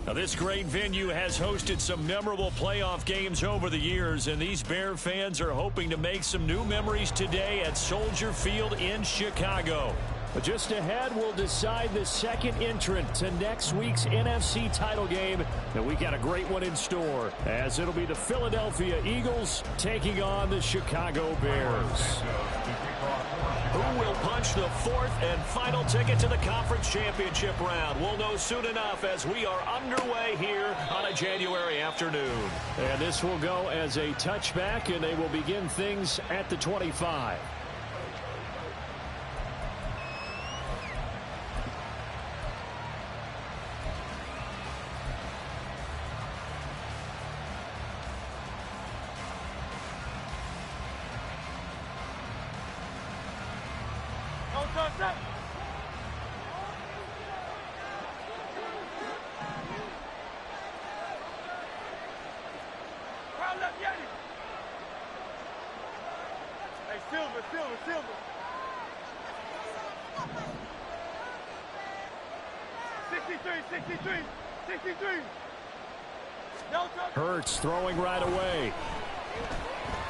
Now, this great venue has hosted some memorable playoff games over the years, and these Bear fans are hoping to make some new memories today at Soldier Field in Chicago. But just ahead, we'll decide the second entrant to next week's NFC title game. And we got a great one in store, as it'll be the Philadelphia Eagles taking on the Chicago Bears. Who will punch the fourth and final ticket to the conference championship round? We'll know soon enough as we are underway here on a January afternoon. And this will go as a touchback, and they will begin things at the 25. Silver. 63. Hurts throwing right away.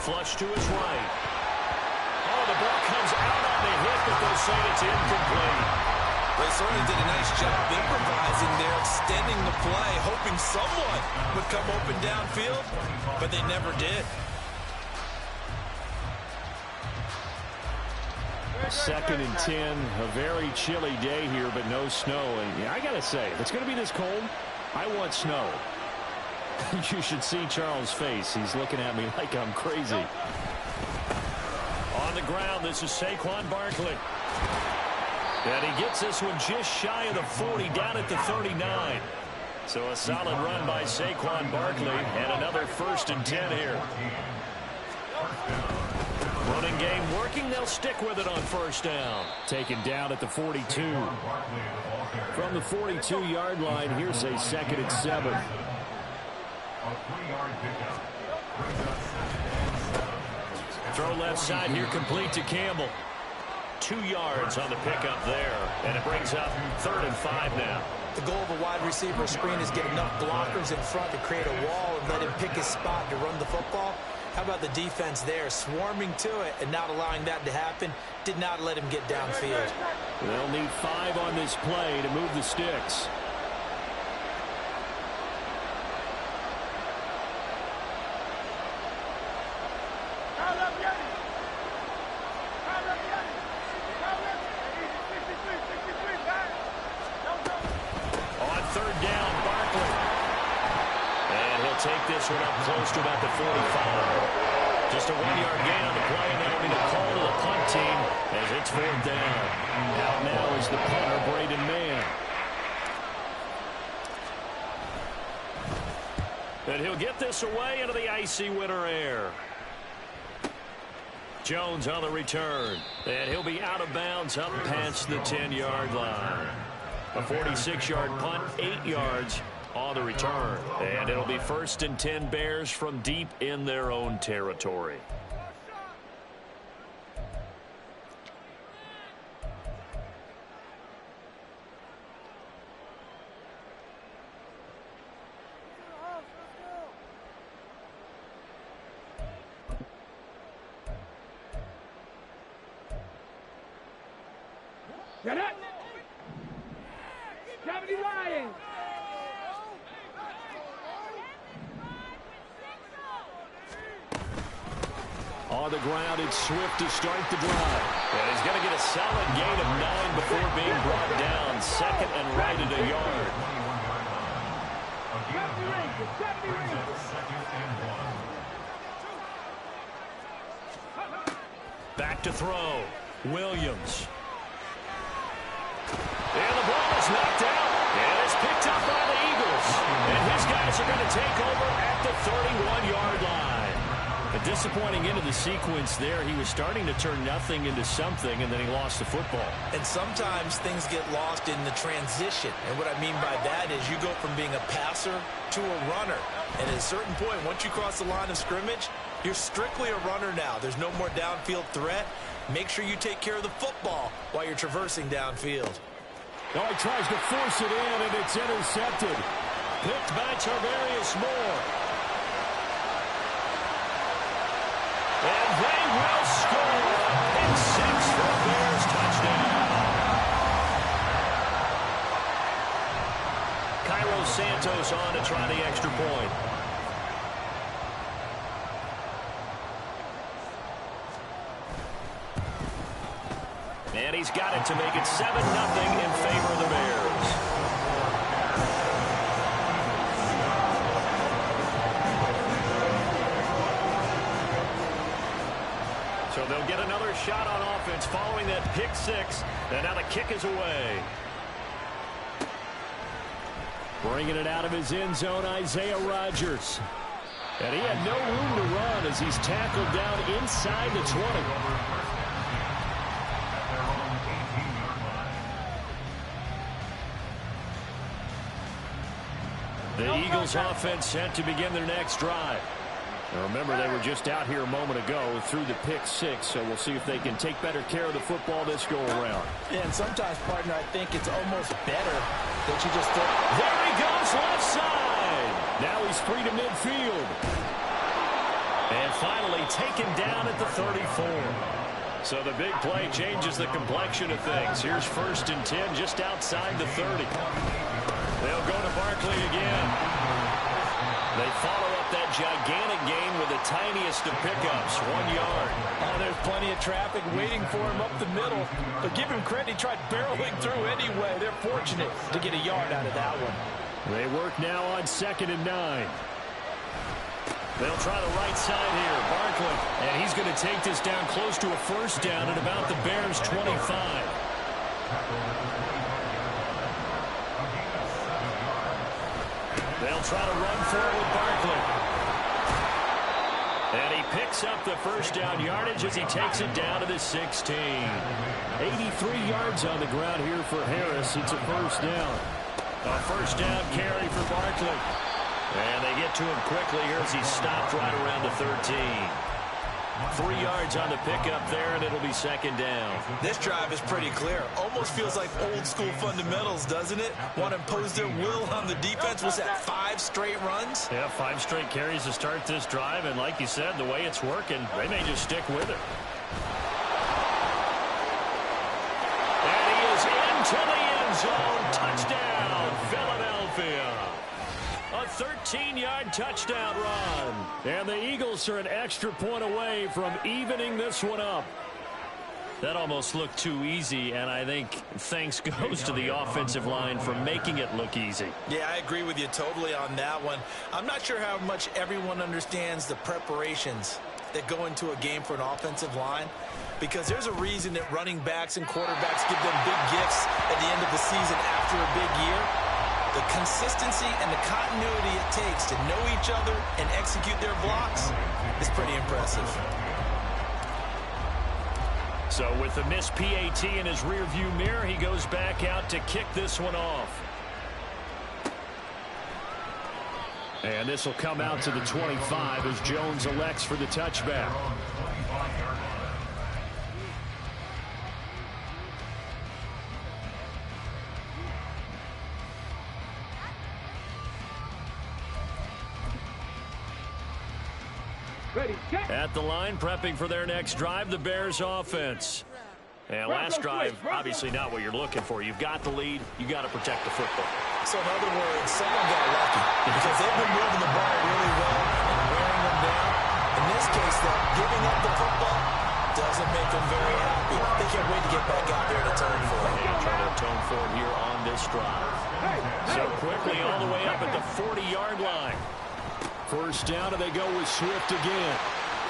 Flush to his right. the ball comes out on the hit, but they'll say it's incomplete. They certainly did a nice job improvising there, extending the play, hoping someone would come open downfield, but they never did. Second and 10, a very chilly day here, but no snow. And I got to say, if it's going to be this cold, I want snow. You should see Charles' face. He's looking at me like I'm crazy. On the ground, this is Saquon Barkley. And he gets this one just shy of the 40, down at the 39. So a solid run by Saquon Barkley, and another 1st and 10 here. Running game working. They'll stick with it on 1st down. Taken down at the 42. From the 42-yard line, here's a 2nd and 7. Throw left side here, complete to Campbell. 2 yards on the pickup there, and it brings up 3rd and 5 now. The goal of a wide receiver screen is get enough blockers in front to create a wall and let him pick his spot to run the football. How about the defense there, swarming to it and not allowing that to happen? Did not let him get downfield. They'll need 5 on this play to move the sticks. Take this one up close to about the 45. Just a 1-yard gain on the play, and that'll be the call to the punt team as it's 4th down. Out now is the punter, Braden Mann. And he'll get this away into the icy winter air. Jones on the return. And he'll be out of bounds up past the 10-yard line. A 46-yard punt, 8 yards on the return. And it'll be 1st and 10 Bears from deep in their own territory. Get it! Deputy Ryan! On the ground, it's Swift to start the drive. And he's going to get a solid gain of 9 before being brought down. 2nd and right at a yard. Back to throw. Williams. And the ball is knocked out. And it's picked up by the Eagles. And his guys are going to take over at the 31-yard line. A disappointing end of the sequence there. He was starting to turn nothing into something, and then he lost the football. And sometimes things get lost in the transition. And what I mean by that is you go from being a passer to a runner. And at a certain point, once you cross the line of scrimmage, you're strictly a runner now. There's no more downfield threat. Make sure you take care of the football while you're traversing downfield. Oh, he tries to force it in, and it's intercepted. Picked by Tarvarius Moore. And they will score. And 6 for a Bears touchdown. Cairo Santos on to try the extra point. And he's got it to make it 7-0 in favor of the Bears. So they'll get another shot on offense following that pick 6. And now the kick is away. Bringing it out of his end zone, Isaiah Rodgers. And he had no room to run as he's tackled down inside the 20. The Eagles offense set to begin their next drive. Now remember, they were just out here a moment ago through the pick 6, so we'll see if they can take better care of the football this go-around. Yeah, and sometimes, partner, I think it's almost better that you just throw. There he goes, left side. Now he's free to midfield. And finally taken down at the 34. So the big play changes the complexion of things. Here's 1st and 10 just outside the 30. They'll go to Barkley again. They follow up that gigantic gain with the tiniest of pickups, 1 yard. Oh, there's plenty of traffic waiting for him up the middle. But give him credit, he tried barreling through anyway. They're fortunate to get a yard out of that one. They work now on 2nd and 9. They'll try the right side here, Barkley. And he's going to take this down close to a 1st down at about the Bears' 25. They'll try to run forward with Barkley. And he picks up the 1st down yardage as he takes it down to the 16. 83 yards on the ground here for Harris. It's a 1st down. A 1st down carry for Barkley. And they get to him quickly here as he's stopped right around the 13. 3 yards on the pickup there, and it'll be 2nd down. This drive is pretty clear. Almost feels like old school fundamentals, doesn't it? Want to impose their will on the defense. Was that 5 straight runs? Yeah, 5 straight carries to start this drive, and like you said, the way it's working, they may just stick with it. And he is into the end zone. Touchdown, Philadelphia. A 13-yard touchdown run. And the Eagles are an extra point away from evening this one up. That almost looked too easy, and I think thanks goes to the offensive line for making it look easy. Yeah, I agree with you totally on that one. I'm not sure how much everyone understands the preparations that go into a game for an offensive line, because there's a reason that running backs and quarterbacks give them big gifts at the end of the season after a big year. The consistency and the continuity it takes to know each other and execute their blocks is pretty impressive. So with the missed PAT in his rearview mirror, he goes back out to kick this one off. And this will come out to the 25 as Jones elects for the touchback. At the line, prepping for their next drive, the Bears offense. And last drive, obviously not what you're looking for. You've got the lead. You got to protect the football. So in other words, someone got lucky because they've been moving the ball really well and wearing them down. In this case, though, giving up the football doesn't make them very happy. They can't wait to get back out there to atone for it. And try to atone for it here on this drive. So quickly all the way up at the 40-yard line. 1st down, and they go with Swift again.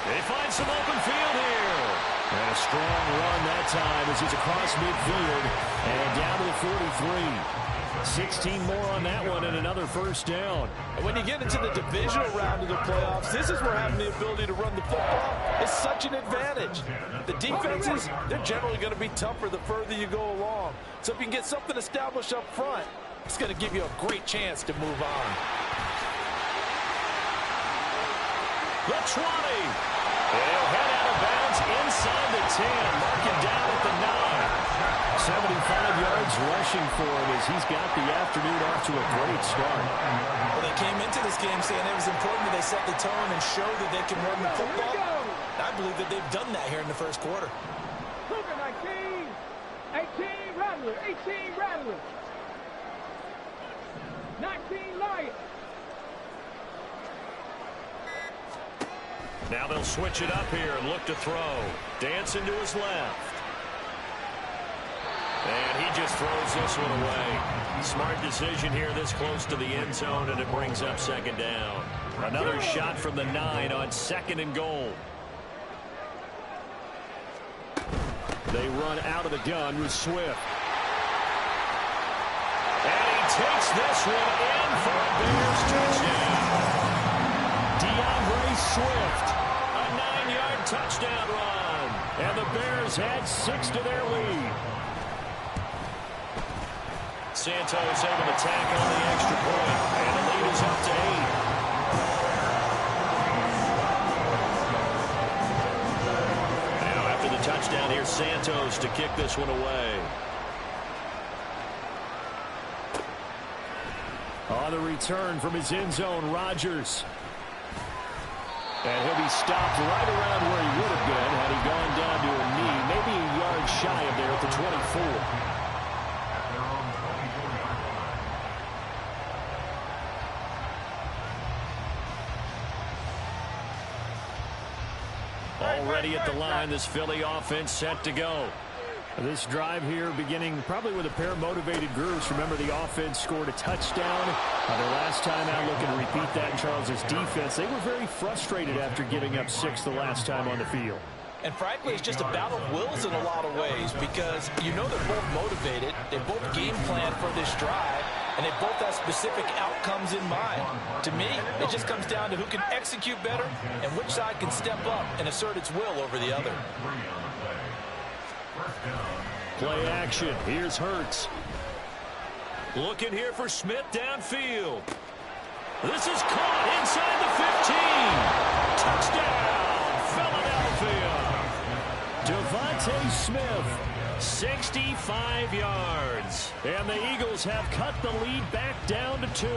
They find some open field here. And a strong run that time as he's across midfield and down to the 43. 16 more on that one and another 1st down. And when you get into the divisional round of the playoffs, this is where having the ability to run the football is such an advantage. The defenses, they're generally going to be tougher the further you go along. So if you can get something established up front, it's going to give you a great chance to move on. The 20. They'll head out of bounds inside the 10. Mark it down at the 9. 75 yards rushing for him as he's got the afternoon off to a great start. Well, they came into this game saying it was important that they set the tone and show that they can run the football. I believe that they've done that here in the 1st quarter. Cougar 19, 18 Rattler, 18 Rattler, 19 Lions. Now they'll switch it up here and look to throw. Dancing to his left. And he just throws this one away. Smart decision here this close to the end zone, and it brings up 2nd down. Another shot from the 9 on 2nd and goal. They run out of the gun with Swift. And he takes this one in for a Bears touchdown. DeAndre Swift, a 9-yard touchdown run. And the Bears add 6 to their lead. Santos able to tack on the extra point, and the lead is up to 8. Now after the touchdown, here's Santos to kick this one away. On the return from his end zone, Rodgers. And he'll be stopped right around where he would have been had he gone down to a knee. ready at the line. This Philly offense set to go. This drive here beginning probably with a pair of motivated groups. Remember, the offense scored a touchdown. Their last time out, looking to repeat that in Charles' defense. They were very frustrated after giving up 6 the last time on the field. And frankly, it's just a battle of wills in a lot of ways because you know they're both motivated. They both game plan for this drive, and they both have specific outcomes in mind. To me, it just comes down to who can execute better and which side can step up and assert its will over the other. Play action. Here's Hurts. Looking here for Smith downfield. This is caught inside the 15. Touchdown, Philadelphia. Devontae Smith, 65 yards. And the Eagles have cut the lead back down to 2.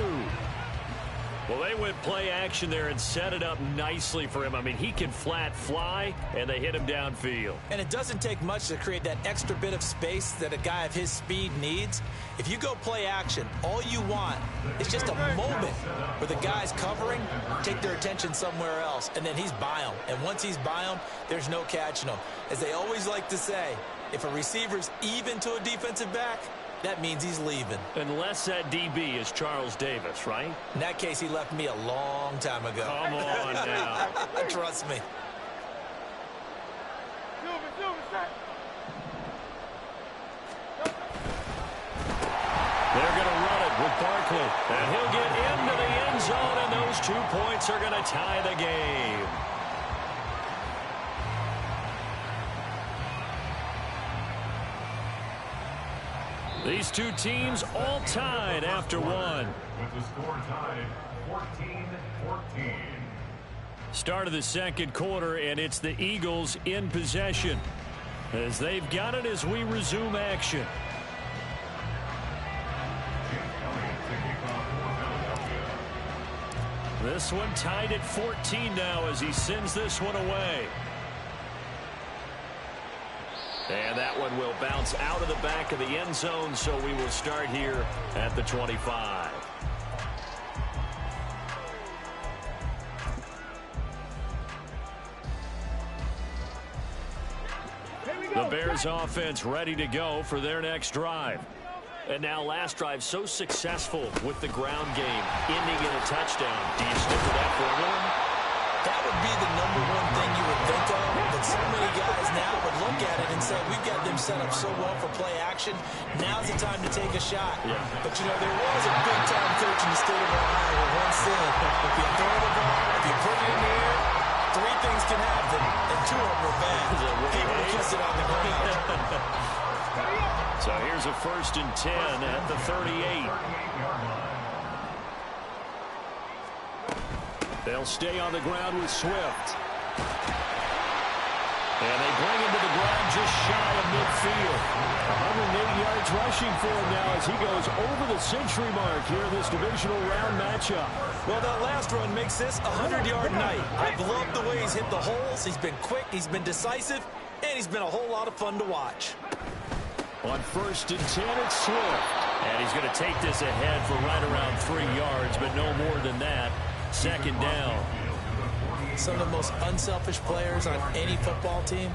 Well, they went play action there and set it up nicely for him. I mean, he can flat fly, and they hit him downfield. And it doesn't take much to create that extra bit of space that a guy of his speed needs. If you go play action, all you want is just a moment where the guys covering take their attention somewhere else, and then he's by him. And once he's by him, there's no catching him. As they always like to say, if a receiver's even to a defensive back, that means he's leaving. Unless that DB is Charles Davis, right? In that case, he left me a long time ago. Come on now. Trust me. They're going to run it with Barkley. And he'll get into the end zone, and those 2 points are going to tie the game. These two teams all tied after one. With the score tied 14-14. Start of the second quarter, and it's the Eagles in possession as they've got it as we resume action. This one tied at 14 now as he sends this one away. And that one will bounce out of the back of the end zone, so we will start here at the 25. The Bears offense ready to go for their next drive. And now last drive so successful with the ground game, ending in a touchdown. Do you stick with that formula? That would be the #1 thing you would think of, but so many guys now would look at it and say, we've got them set up so well for play action. Now's the time to take a shot. Yeah. But, you know, there was a big-time coach in the state of Ohio who once said, if you throw the ball, if you put it in the air, 3 things can happen, and 2 of them were bad. People kiss it on the ground. So here's a 1st and 10 at the 38. They'll stay on the ground with Swift. And they bring him to the ground just shy of midfield. 108 yards rushing for him now as he goes over the century mark here in this divisional round matchup. Well, that last run makes this a 100-yard night. I've loved the way he's hit the holes. He's been quick, he's been decisive, and he's been a whole lot of fun to watch. On 1st and 10, it's Swift. And he's going to take this ahead for right around 3 yards, but no more than that. 2nd down. Some of the most unselfish players on any football team,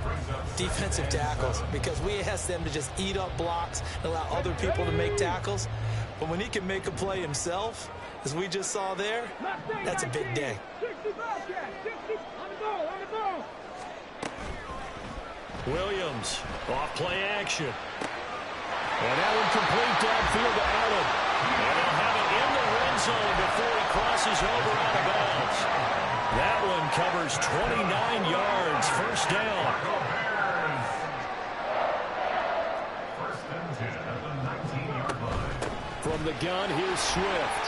defensive tackles, because we ask them to just eat up blocks and allow other people to make tackles. But when he can make a play himself, as we just saw there, that's a big day. Williams off play action. And that one complete downfield to Allen. And they'll have it in the red zone before he crosses over out of bounds. That one covers 29 yards. 1st down. First and 10 at the 19-yard line. From the gun, here's Swift.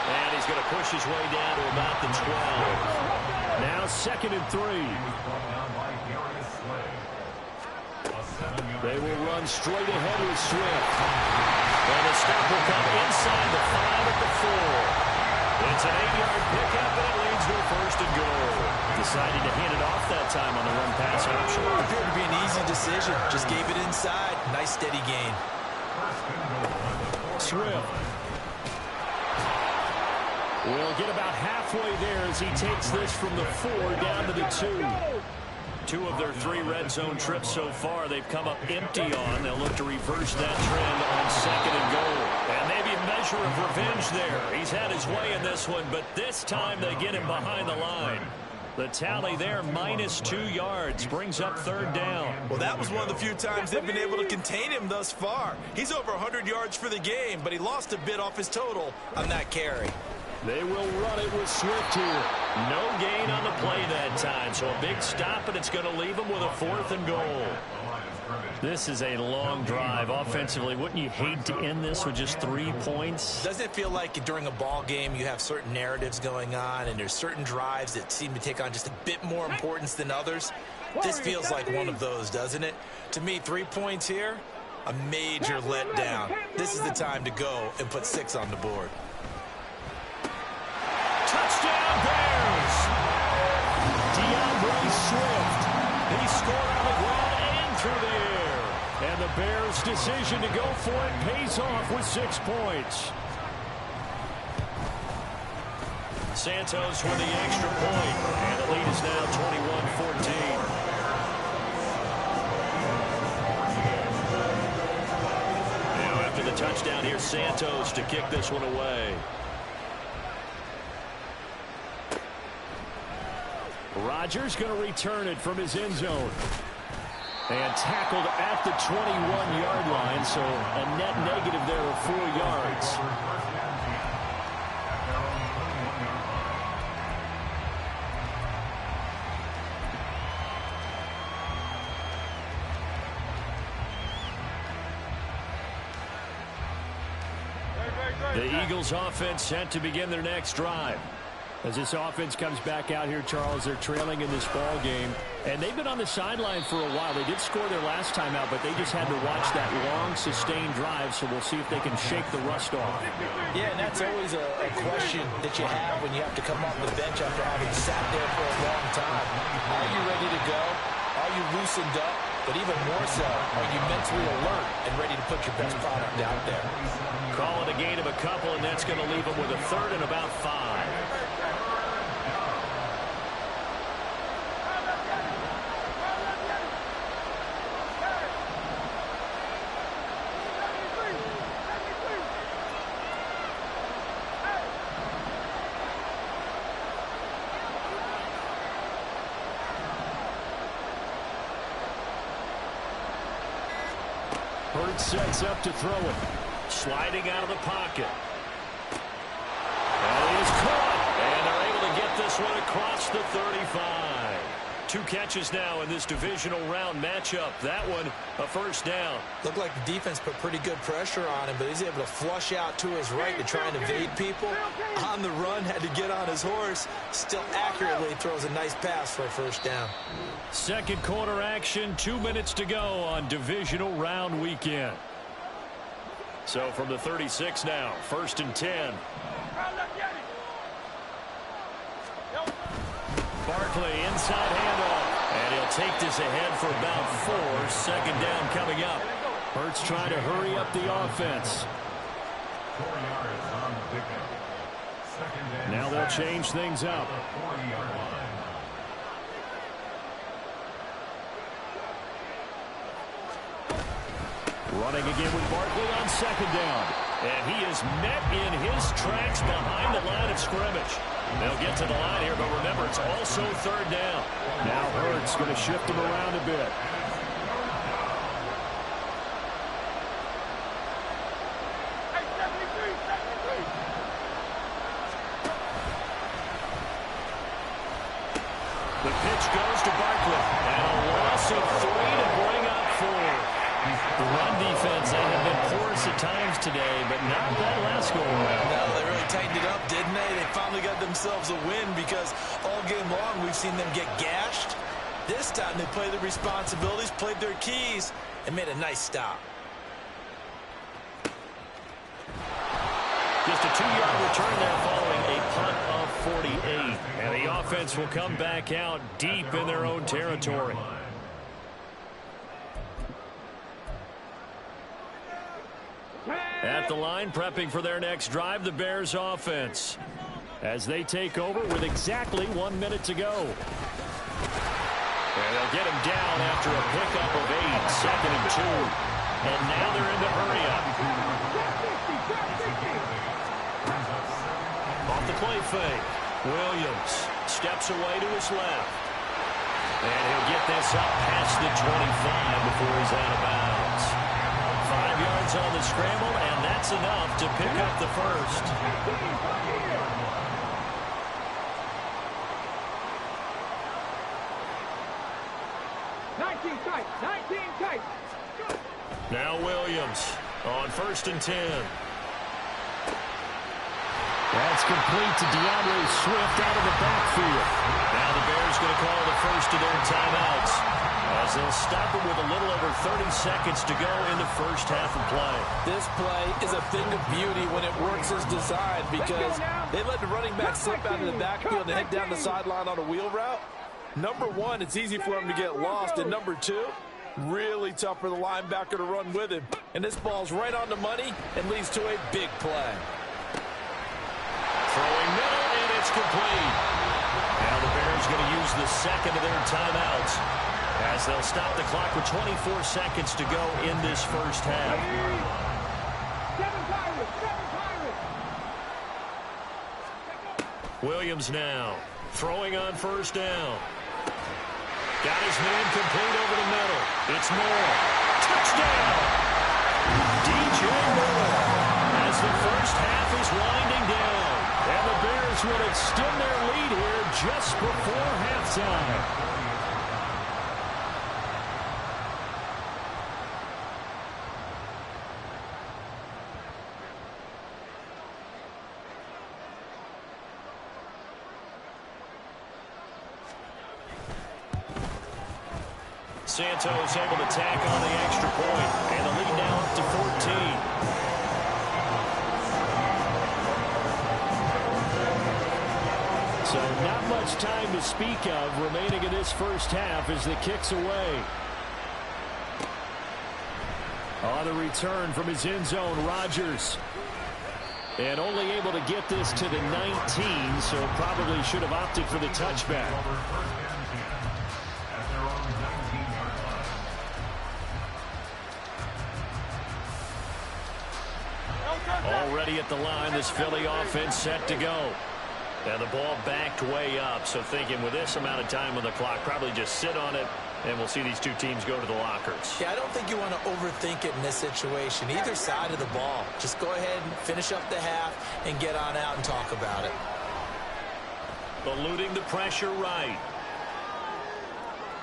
And he's going to push his way down to about the 12. Now 2nd and 3. They will run straight ahead with Swift. And the stop will come inside the 5 at the 4. It's an 8-yard pickup, and it leads to a 1st and goal. Decided to hand it off that time on the run-pass option. It appeared to be an easy decision. Just gave it inside. Nice, steady gain. Swift will get about halfway there as he takes this from the 4 down to the 2. 2 of their 3 red zone trips so far, they've come up empty on. They'll look to reverse that trend on 2nd and goal. And maybe a measure of revenge there. He's had his way in this one, but this time they get him behind the line. The tally there, -2 yards, brings up 3rd down. Well, that was one of the few times they've been able to contain him thus far. He's over 100 yards for the game, but he lost a bit off his total on that carry. They will run it with Swift here. No gain on the play that time, so a big stop, and it's going to leave them with a 4th and goal. This is a long drive offensively. Wouldn't you hate to end this with just 3 points? Doesn't it feel like during a ball game you have certain narratives going on and there's certain drives that seem to take on just a bit more importance than others? This feels like one of those, doesn't it? To me, 3 points here, a major letdown. This is the time to go and put 6 on the board. Touchdown Bears! DeAndre Swift. He scored on the ground and through the air. And the Bears' decision to go for it pays off with 6 points. Santos with the extra point. And the lead is now 21-14. Now after the touchdown, here's Santos to kick this one away. Rodgers going to return it from his end zone. And tackled at the 21-yard line, so a net negative there of 4 yards. The Eagles offense set to begin their next drive. As this offense comes back out here, Charles, they're trailing in this ball game. And they've been on the sideline for a while. They did score their last time out, but they just had to watch that long, sustained drive, so we'll see if they can shake the rust off. Yeah, and that's always a question that you have when you have to come off the bench after having sat there for a long time. Are you ready to go? Are you loosened up? But even more so, are you mentally alert and ready to put your best product out there? Call it a gain of a couple, and that's going to leave them with a 3rd and about 5. Hurts sets up to throw it. Sliding out of the pocket. And he is caught. And they're able to get this one across the 35. 2 catches now in this divisional round matchup. That one, a 1st down. Looked like the defense put pretty good pressure on him, but he's able to flush out to his right to try and evade people. On the run, had to get on his horse. Still accurately throws a nice pass for a 1st down. 2nd quarter action, 2 minutes to go on divisional round weekend. So from the 36 now, 1st and 10. Barkley inside handoff. And he'll take this ahead for about 4. 2nd down coming up. Hurts trying to hurry up the offense. 4 yards on the pickup. 2nd and Now they'll change things up. 40-yard line. Running again with Barkley on 2nd down. And he is met in his tracks behind the line of scrimmage. They'll get to the line here, but remember, it's also 3rd down. Now Hurts going to shift him around a bit. The pitch goes to Barkley. And a loss of 3 to bring up 4. The run defense, they have been porous at times today, but not that last go-around. No, they really tightened it up, didn't they? They finally got themselves a win because all game long we've seen them get gashed. This time they played their responsibilities, played their keys, and made a nice stop. Just a 2-yard return there following a punt of 48. And the offense will come back out deep in their own territory. At the line, prepping for their next drive, the Bears offense, as they take over with exactly 1 minute to go. And they'll get him down after a pickup of 8, 2nd and 2. And now they're in the hurry up. Off the play fake. Williams steps away to his left. And he'll get this up past the 25 before he's out of bounds. 5 yards on the scramble, and that's enough to pick up the first. Now Williams on 1st and 10. That's complete to DeAndre Swift out of the backfield. Now the Bears going to call the first of their timeouts as they'll stop it with a little over 30 seconds to go in the first half of play. This play is a thing of beauty when it works as designed because they let the running back slip out of the backfield and head down the sideline on a wheel route. Number one, it's easy for him to get lost, and number two, really tough for the linebacker to run with him. And this ball's right on the money and leads to a big play. Throwing middle, and it's complete. Now the Bears going to use the second of their timeouts as they'll stop the clock with 24 seconds to go in this first half. Williams now throwing on 1st down. Got his man complete over the middle. It's Moore. Touchdown! DJ Moore as the first half is winding down. And the Bears will extend their lead here just before halftime. Santos able to tack on the extra point, and the lead now up to 14. So not much time to speak of remaining in this first half as the kick's away. On the return from his end zone, Rodgers. And only able to get this to the 19, so probably should have opted for the touchback. Already at the line, this Philly offense set to go. And the ball backed way up, so thinking with this amount of time on the clock, probably just sit on it, and we'll see these two teams go to the lockers. Yeah, I don't think you want to overthink it in this situation. Either side of the ball. Just go ahead and finish up the half and get on out and talk about it. Eluding the pressure right.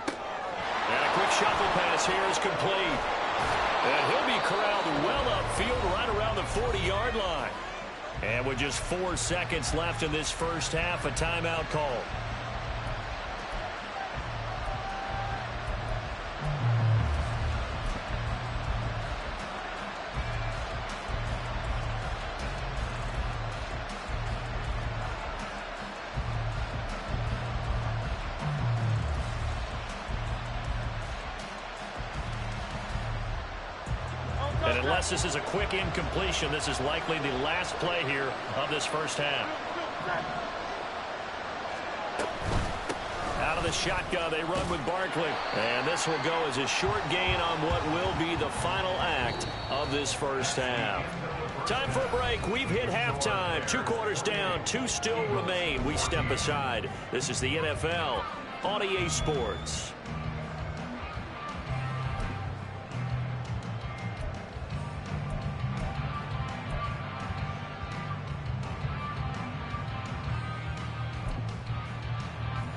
And a quick shuffle pass here is complete. And he'll be corralled well upfield right around the 40-yard line. And with just 4 seconds left in this first half, a timeout call. And unless this is a quick incompletion, this is likely the last play here of this first half. Out of the shotgun, they run with Barkley. And this will go as a short gain on what will be the final act of this first half. Time for a break. We've hit halftime. 2 quarters down, 2 still remain. We step aside. This is the NFL on EA Sports.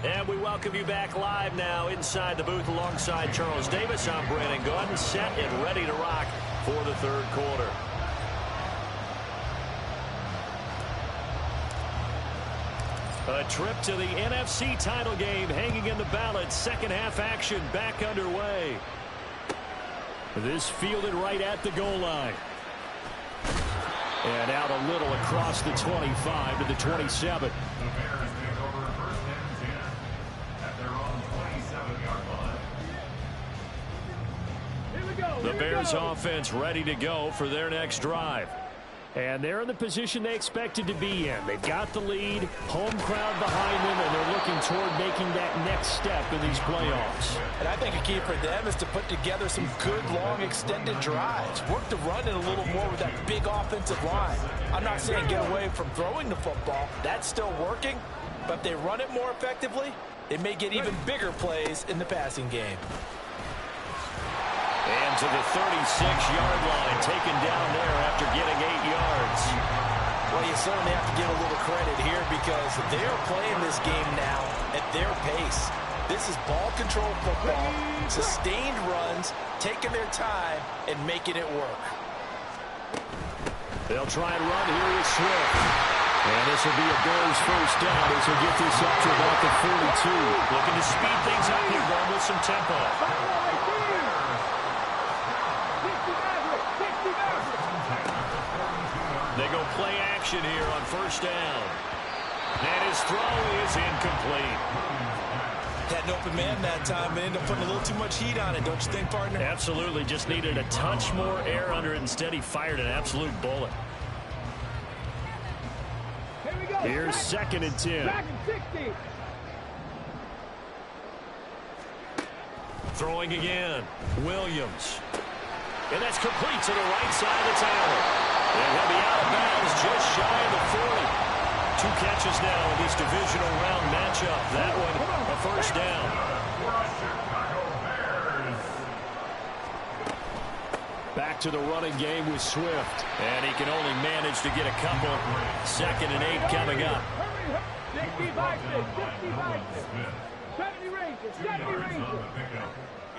And we welcome you back live now inside the booth alongside Charles Davis. I'm Brandon Gaudin, set and ready to rock for the third quarter. A trip to the NFC title game hanging in the balance. Second half action back underway. This fielded right at the goal line. And out a little across the 25 to the 27. The Bears offense ready to go for their next drive. And they're in the position they expected to be in. They've got the lead, home crowd behind them, and they're looking toward making that next step in these playoffs. And I think a key for them is to put together some good, long, extended drives. Work the run in a little more with that big offensive line. I'm not saying get away from throwing the football. That's still working. But if they run it more effectively, they may get even bigger plays in the passing game. And to the 36-yard line, taken down there after getting 8 yards. Well, you certainly have to give a little credit here because they're playing this game now at their pace. This is ball control football, sustained runs, taking their time, and making it work. They'll try and run here with Swift. And this will be a Bears first down as they get this up to about the 42. Looking to speed things up here, going with some tempo. They go play action here on first down. And his throw is incomplete. Had an open man that time, and ended up putting a little too much heat on it, don't you think, partner? Absolutely. Just needed a touch more air under it. Instead, he fired an absolute bullet. Here we go. Here's 2nd and 10. Back and 60. Throwing again. Williams. And that's complete to the right side of the tower. And he'll be out of bounds just shy of the 40. 2 catches now in this divisional round matchup. That one, a first down. Back to the running game with Swift. And he can only manage to get a couple. 2nd and 8 coming up. 65, 65, 70 Rangers, 70 Rangers.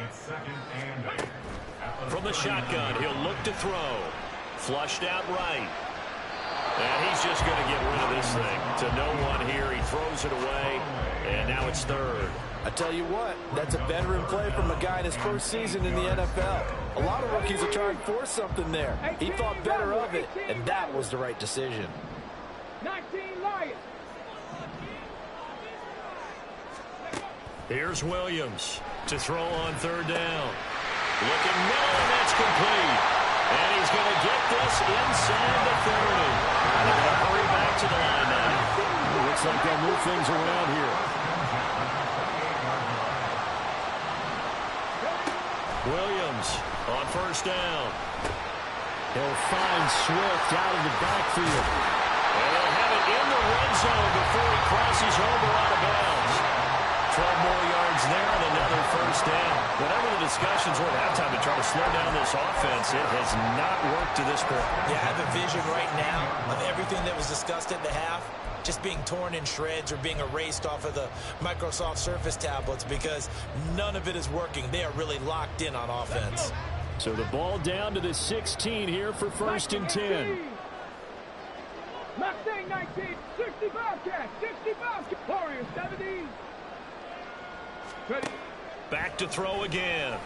It's 2nd and 8. From the shotgun, he'll look to throw. Flushed out right. And he's just going to get rid of this thing. To no one here. He throws it away. And now it's 3rd. I tell you what, that's a veteran play from a guy in his first season in the NFL. A lot of rookies are trying to force something there. He thought better of it, and that was the right decision. 19 Lions. Here's Williams to throw on 3rd down. Looking middle, and that's complete. And he's going to get this inside the 30. And they're going to hurry back to the line now. It looks like they'll move things around here. Williams on first down. He'll find Swift out of the backfield. And they'll have it in the red zone before he crosses over out of bounds. 12 more yards there and another first down. Whatever the discussions were at halftime to try to slow down this offense, it has not worked to this point. Yeah, I have a vision right now of everything that was discussed at the half just being torn in shreds or being erased off of the Microsoft Surface tablets because none of it is working. They are really locked in on offense. So the ball down to the 16 here for 1st and 10. Mustang 19, 60 Bobcats, 60 Bobcats. Warriors 70. Ready. Back to throw again.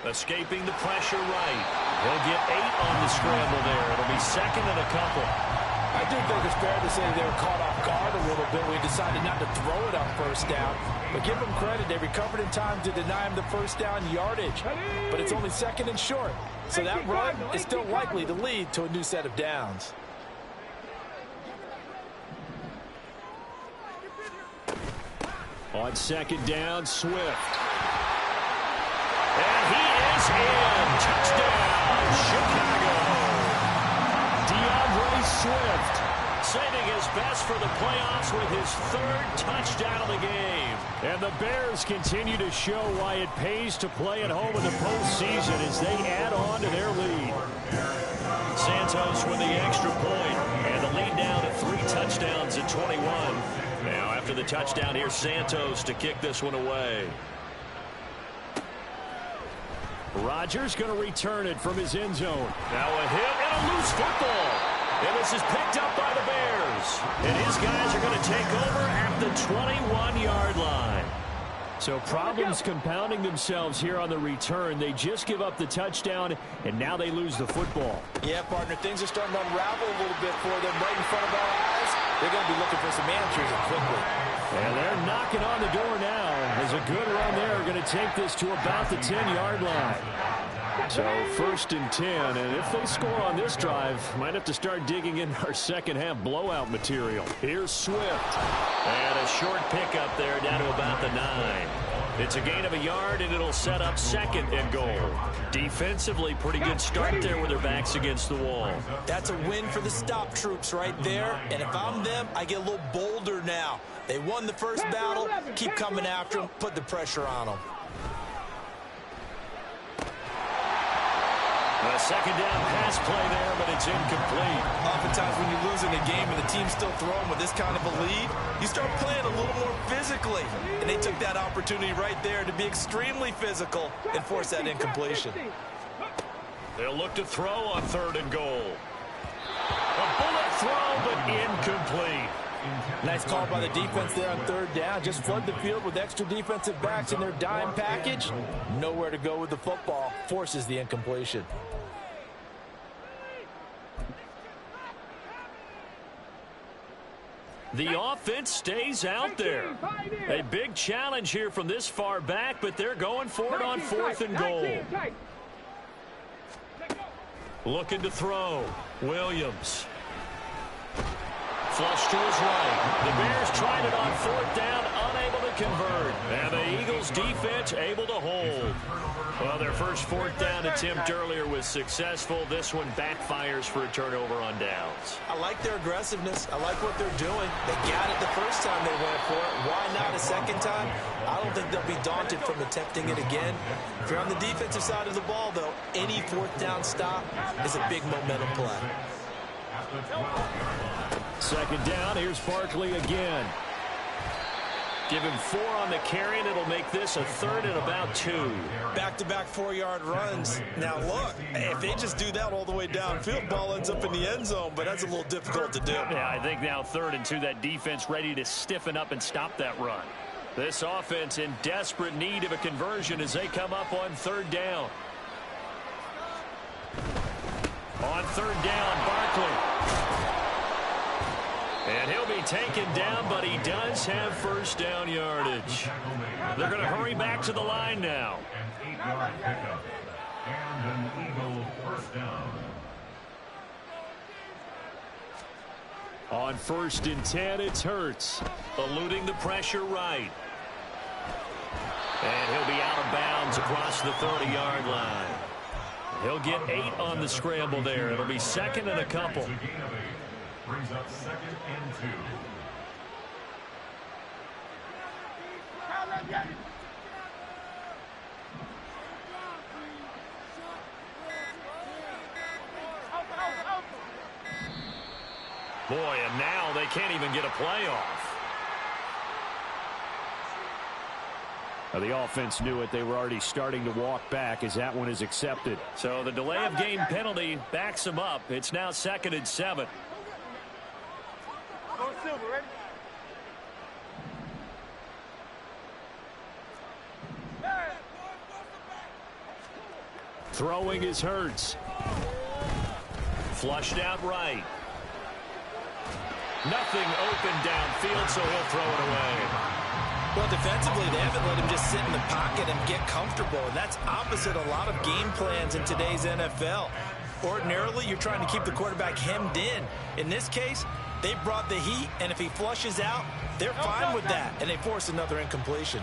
Escaping the pressure right. He'll get 8 on the scramble there. It'll be 2nd and a couple. I do think it's fair to say they were caught off guard a little bit. We decided not to throw it on first down. But give them credit. They recovered in time to deny him the first down yardage. But it's only 2nd and short. So that run is still likely to lead to a new set of downs. On 2nd down, Swift. And he is in. Touchdown, Chicago. DeAndre Swift. Saving his best for the playoffs with his 3rd touchdown of the game. And the Bears continue to show why it pays to play at home in the postseason as they add on to their lead. Santos with the extra point, and the lead down at 3 touchdowns at 21. Now after the touchdown, here's Santos to kick this one away. Rodgers going to return it from his end zone. Now a hit and a loose football. And this is picked up by the Bears. And his guys are going to take over at the 21-yard line. So problems compounding themselves here on the return. They just give up the touchdown, and now they lose the football. Yeah, partner, things are starting to unravel a little bit for them right in front of our eyes. They're going to be looking for some answers quickly. And they're knocking on the door now as a good run there going to take this to about the 10-yard line. So 1st and 10, and if they score on this drive, might have to start digging in our second half blowout material. Here's Swift. And a short pickup there down to about the 9. It's a gain of a yard, and it'll set up 2nd and goal. Defensively, pretty good start there with their backs against the wall. That's a win for the stop troops right there. And if I'm them, I get a little bolder now. They won the first battle. Keep coming after them. Put the pressure on them. A 2nd down pass play there, but it's incomplete. Oftentimes when you lose in a game and the team's still throwing with this kind of a lead, you start playing a little more physically. And they took that opportunity right there to be extremely physical and force that incompletion. They'll look to throw on 3rd and goal. A bullet throw, but incomplete. Nice call by the defense there on 3rd down. Just flood the field with extra defensive backs in their dime package. Nowhere to go with the football. Forces the incompletion. The offense stays out there. A big challenge here from this far back, but they're going for it on 4th and goal. Looking to throw. Williams. Flush to his right. The Bears tried it on 4th down, unable to convert. And the Eagles defense able to hold. Well, their first 4th down attempt earlier was successful. This one backfires for a turnover on downs. I like their aggressiveness. I like what they're doing. They got it the first time they went for it. Why not a second time? I don't think they'll be daunted from attempting it again. If you're on the defensive side of the ball, though, any 4th down stop is a big momentum play. 2nd down, here's Barkley again. Give him 4 on the carry, and it'll make this a 3rd and about 2. Back-to-back 4-yard runs. Now, look, if they just do that all the way downfield, ball ends up in the end zone, but that's a little difficult to do. Yeah, I think now 3rd and 2, that defense ready to stiffen up and stop that run. This offense in desperate need of a conversion as they come up on 3rd down. On 3rd down, Barkley. And he'll be taken down, but he does have first down yardage. They're going to hurry back to the line now. An 8-yard pickup and an Eagle first down. On 1st and 10, it's Hurts. Eluding the pressure right. And he'll be out of bounds across the 30-yard line. He'll get 8 on the scramble there. It'll be 2nd and a couple. Brings up 2nd and 2. Boy, and now they can't even get a play off. Now, the offense knew it. They were already starting to walk back as that one is accepted. So the delay of game penalty backs them up. It's now 2nd and 7. Throwing is Hurts. Flushed out right. Nothing open downfield, so he'll throw it away. Well, defensively, they haven't let him just sit in the pocket and get comfortable, and that's opposite a lot of game plans in today's NFL. Ordinarily, you're trying to keep the quarterback hemmed in. In this case, they brought the heat, and if he flushes out, they're fine with that, and they force another incompletion.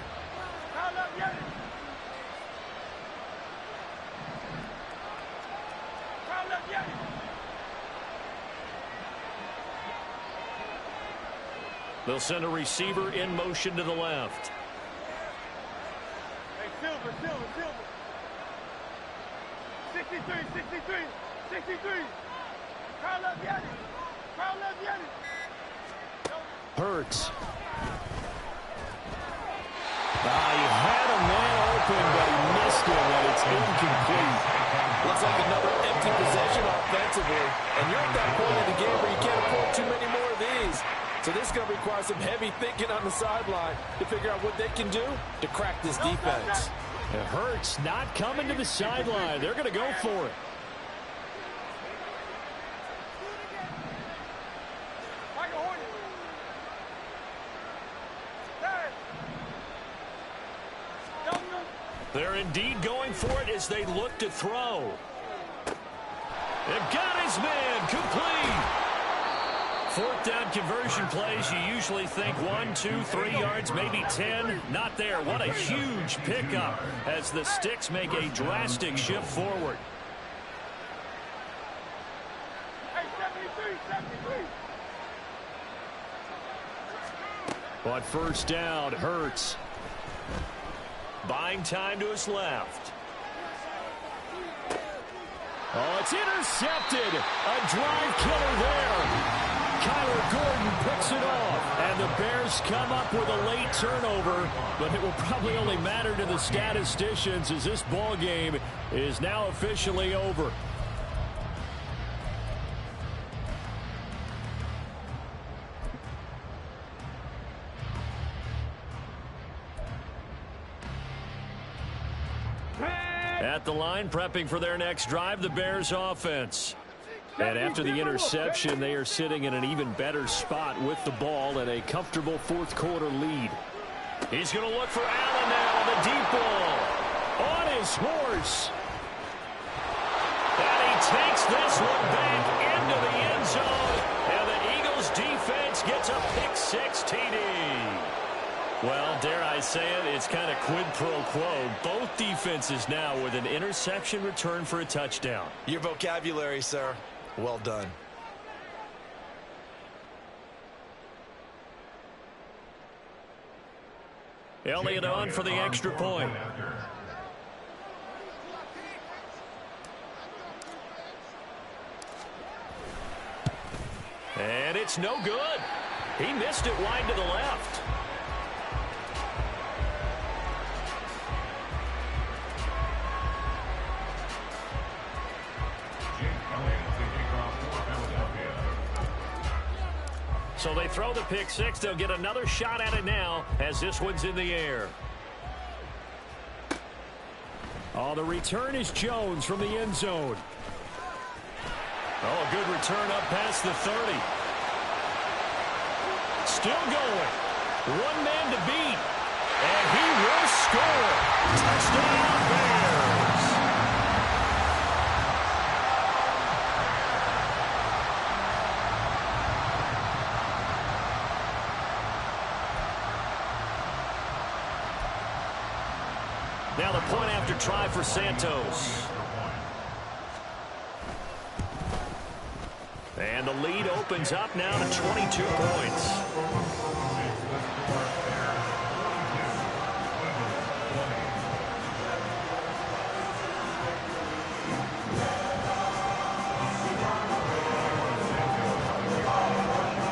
They'll send a receiver in motion to the left. Hey, Silver. 63. 63. Carl Leviani. Hurts. He had a man open, but he missed him, and it's incomplete. Looks like another empty possession offensively, and you're at that point in the game where you can't afford too many more of these. So this is going to require some heavy thinking on the sideline to figure out what they can do to crack this defense. It hurts not coming to the sideline. They're going to go for it. They're indeed going for it as they look to throw. It got his man complete. Fourth down conversion plays, you usually think 1, 2, 3 yards, maybe 10. Not there. What a huge pickup as the Sticks make a drastic shift forward. Hey, 73. But first down, Hurts. Buying time to his left. Oh, it's intercepted. A drive killer there. Kyler Gordon picks it off, and the Bears come up with a late turnover, but it will probably only matter to the statisticians as this ball game is now officially over. At the line, prepping for their next drive, the Bears offense. And after the interception, they are sitting in an even better spot with the ball and a comfortable fourth quarter lead. He's going to look for Allen now on the deep ball. On his horse. And he takes this one back into the end zone. And the Eagles defense gets a pick-6 TD. Well, dare I say it, it's kind of quid pro quo. Both defenses now with an interception return for a touchdown. Your vocabulary, sir. Well done. Elliott on for the extra point. And it's no good. He missed it wide to the left. So they throw the pick-6. They'll get another shot at it now as this one's in the air. Oh, the return is Jones from the end zone. Oh, a good return up past the 30. Still going. One man to beat. And he will score. Touchdown, Bears. Now the point after try for Santos. And the lead opens up now to 22 points.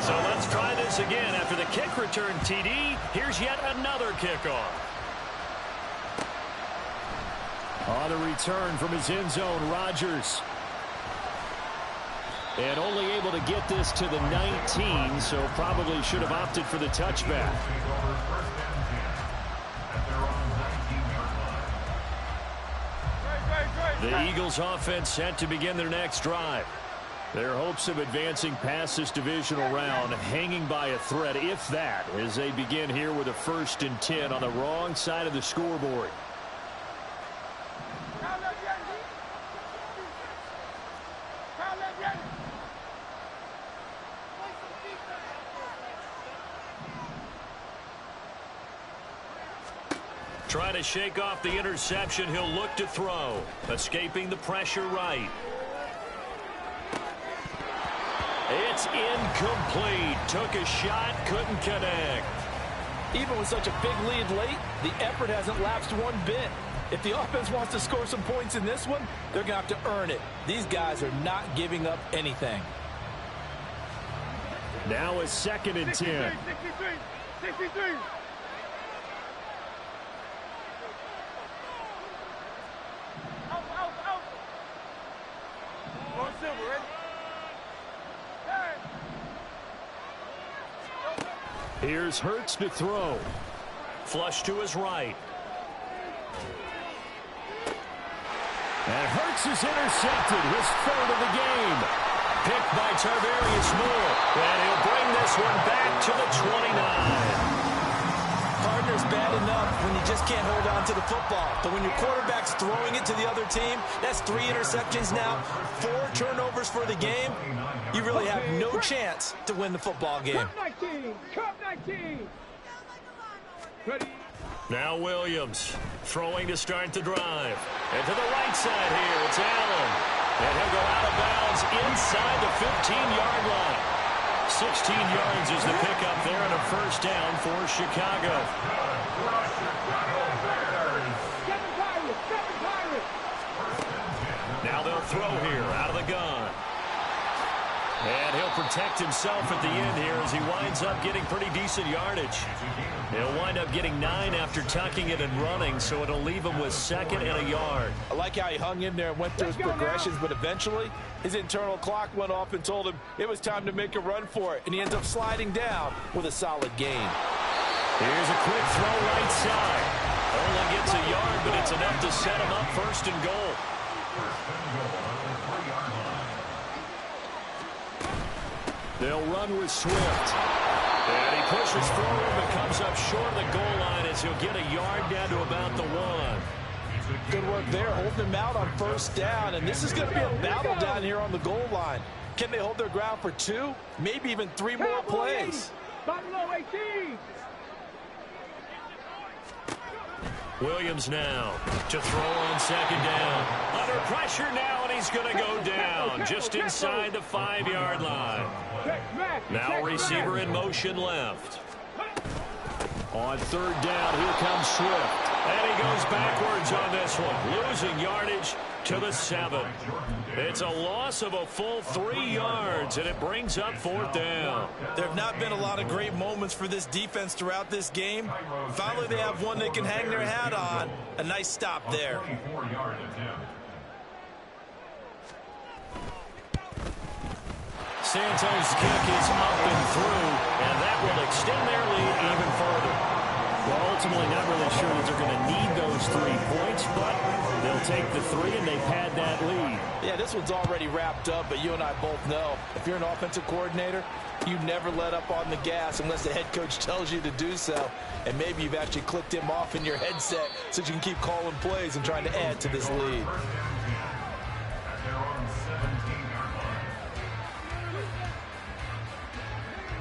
So let's try this again. After the kick return TD, here's yet another kickoff. On the return from his end zone, Rodgers. And only able to get this to the 19, so probably should have opted for the touchback. The Eagles offense set to begin their next drive. Their hopes of advancing past this divisional round hanging by a thread, if that, as they begin here with a 1st and 10 on the wrong side of the scoreboard. Trying to shake off the interception. He'll look to throw. Escaping the pressure right. It's incomplete. Took a shot, couldn't connect. Even with such a big lead late, the effort hasn't lapsed one bit. If the offense wants to score some points in this one, they're going to have to earn it. These guys are not giving up anything. Now a 2nd and 10. 63. Here's Hurts to throw. Flush to his right. And Hurts is intercepted. His 3rd of the game. Picked by Tarvarius Moore. And he'll bring this one back to the 29. Partner is bad enough when you just can't hold on to the football. But when your quarterback's throwing it to the other team, that's 3 interceptions now, 4 turnovers for the game. You really have no chance to win the football game. Cup 19. Ready. Now Williams throwing to start the drive. And to the right side here, it's Allen. And he'll go out of bounds inside the 15-yard line. 16 yards is the pickup there and a first down for Chicago. Now they'll throw here out of the gun. And he'll protect himself at the end here as he winds up getting pretty decent yardage. He'll wind up getting 9 after tucking it and running, so it'll leave him with 2nd and a yard. I like how he hung in there and went through his progressions, but eventually his internal clock went off and told him it was time to make a run for it, and he ends up sliding down with a solid gain. Here's a quick throw right side. Only gets a yard, but it's enough to set him up 1st and goal. They'll run with Swift. And he pushes forward but comes up short of the goal line as he'll get a yard down to about the 1. Good work there, holding him out on 1st down. And this is going to be a battle down here on the goal line. Can they hold their ground for 2, maybe even 3 more plays? Buffalo 18. Williams now to throw on 2nd down. Under pressure now, and he's going to go down just inside the 5-yard line. Now receiver in motion left. On 3rd down, here comes Swift. And he goes backwards on this one, losing yardage to the 7. It's a loss of a full 3 yards, and it brings up 4th down. There have not been a lot of great moments for this defense throughout this game. Finally, they have one they can hang their hat on. A nice stop there. Santos' kick is up and through, and that will extend their lead even further. Well, ultimately not really sure that they're going to need those 3 points, but they'll take the 3 and they've had that lead. Yeah, this one's already wrapped up, but you and I both know if you're an offensive coordinator, you never let up on the gas unless the head coach tells you to do so. And maybe you've actually clicked him off in your headset so you can keep calling plays and trying to add to this lead.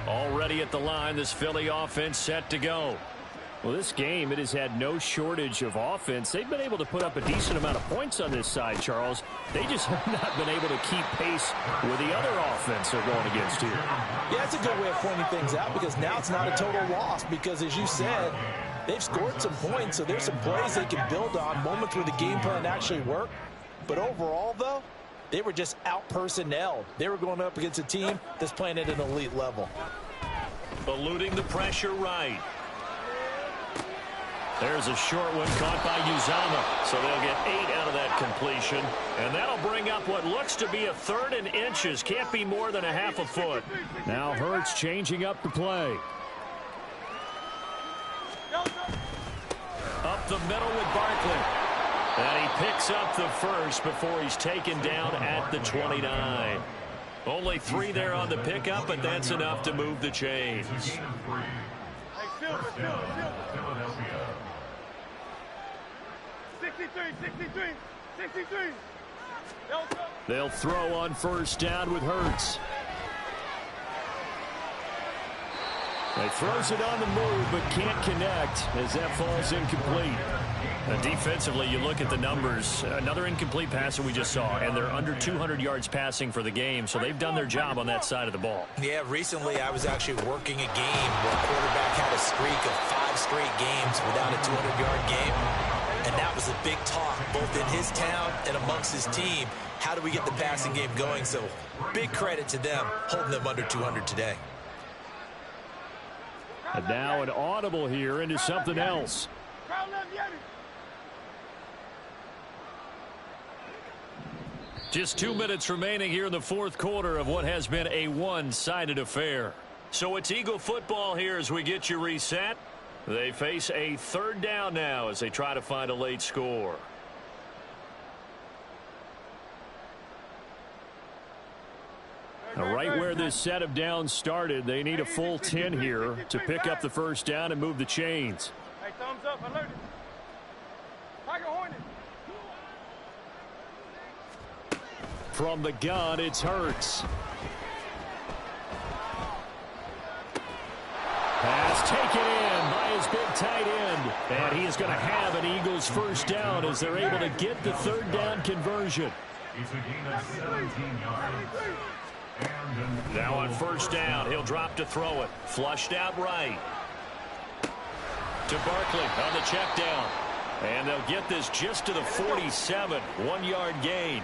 Already at the line, this Philly offense set to go. Well, this game, it has had no shortage of offense. They've been able to put up a decent amount of points on this side, Charles. They just have not been able to keep pace with the other offense they're going against here. Yeah, that's a good way of pointing things out because now it's not a total loss because, as you said, they've scored some points, so there's some plays they can build on, moments where the game plan actually worked. But overall, though, they were just out-personnelled. They were going up against a team that's playing at an elite level. Eluding the pressure right. There's a short one caught by Uzama. So they'll get 8 out of that completion. And that'll bring up what looks to be a 3rd and inches. Can't be more than a half a foot. Now Hurts changing up the play. Up the middle with Barkley. And he picks up the 1st before he's taken down at the 29. Only 3 there on the pickup, but that's enough to move the chains. 63. They'll throw on 1st down with Hurts. He throws it on the move, but can't connect as that falls incomplete. Defensively, you look at the numbers. Another incomplete pass that we just saw, and they're under 200 yards passing for the game, so they've done their job on that side of the ball. Yeah, recently I was actually working a game where a quarterback had a streak of 5 straight games without a 200-yard game, and that was a big talk both in his town and amongst his team. How do we get the passing game going? So big credit to them holding them under 200 today. And now an audible here into something else. Just 2 minutes remaining here in the 4th quarter of what has been a one-sided affair. So it's Eagle football here as we get you reset. They face a 3rd down now as they try to find a late score. Right where this set of downs started, they need a full 10 here to pick up the 1st down and move the chains. Thumbs up, alerted. Tiger Hornet. From the gun, it's Hurts. Pass taken in by his big tight end. And he is going to have an Eagles first down as they're able to get the third down conversion. It's a gain of 17 yards. Now on first down, he'll drop to throw it. Flushed out right. To Barkley on the check down. And they'll get this just to the 47. 1-yard gain.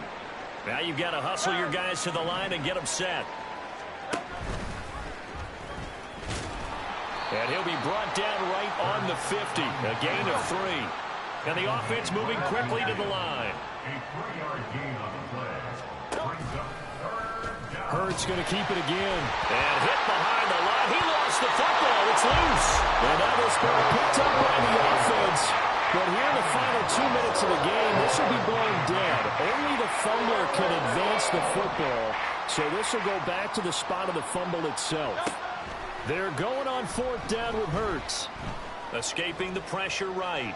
Now you've got to hustle your guys to the line and get them set. And he'll be brought down right on the 50. A gain of 3. And the offense moving quickly to the line. A 3-yard gain on the play. Brings up third down. Hurts going to keep it again. And hit behind the line. He lost the football. It's loose. And that is picked up by the offense. But here in the final 2 minutes of the game, this will be blown dead. Only the fumbler can advance the football. So this will go back to the spot of the fumble itself. They're going on fourth down with Hurts. Escaping the pressure right.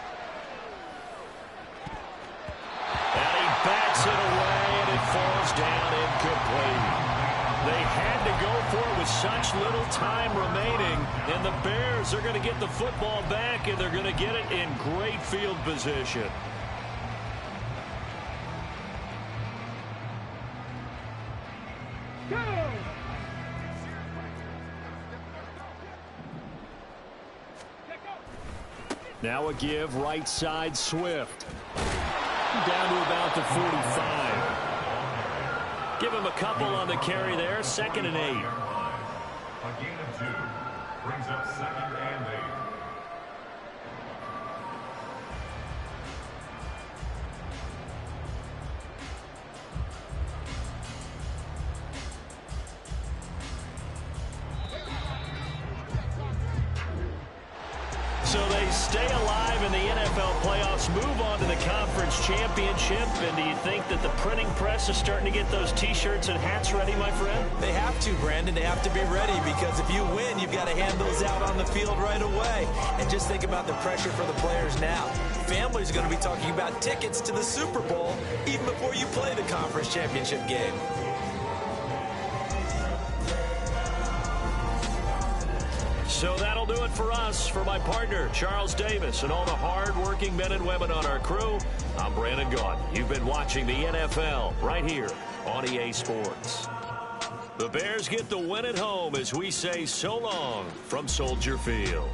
And he backs it away, and it falls down incomplete. They had to go for it with such little time remaining, and the Bears are going to get the football back, and they're going to get it in great field position. Go! Now a give right side Swift. Down to about the 45. Give him a couple on the carry there. 2nd and 8. A gain of 2. Brings up 2nd and 8. So they stay alive in the NFL playoffs, move on to the conference championship. And do you think that the printing press is starting to get those T-shirts and hats ready, my friend? They have to, Brandon. They have to be ready because if you win, you've got to hand those out on the field right away. And just think about the pressure for the players now. Families are going to be talking about tickets to the Super Bowl even before you play the conference championship game. So that'll do it for us. For my partner, Charles Davis, and all the hard-working men and women on our crew, I'm Brandon Gaudin. You've been watching the NFL right here on EA Sports. The Bears get the win at home as we say so long from Soldier Field.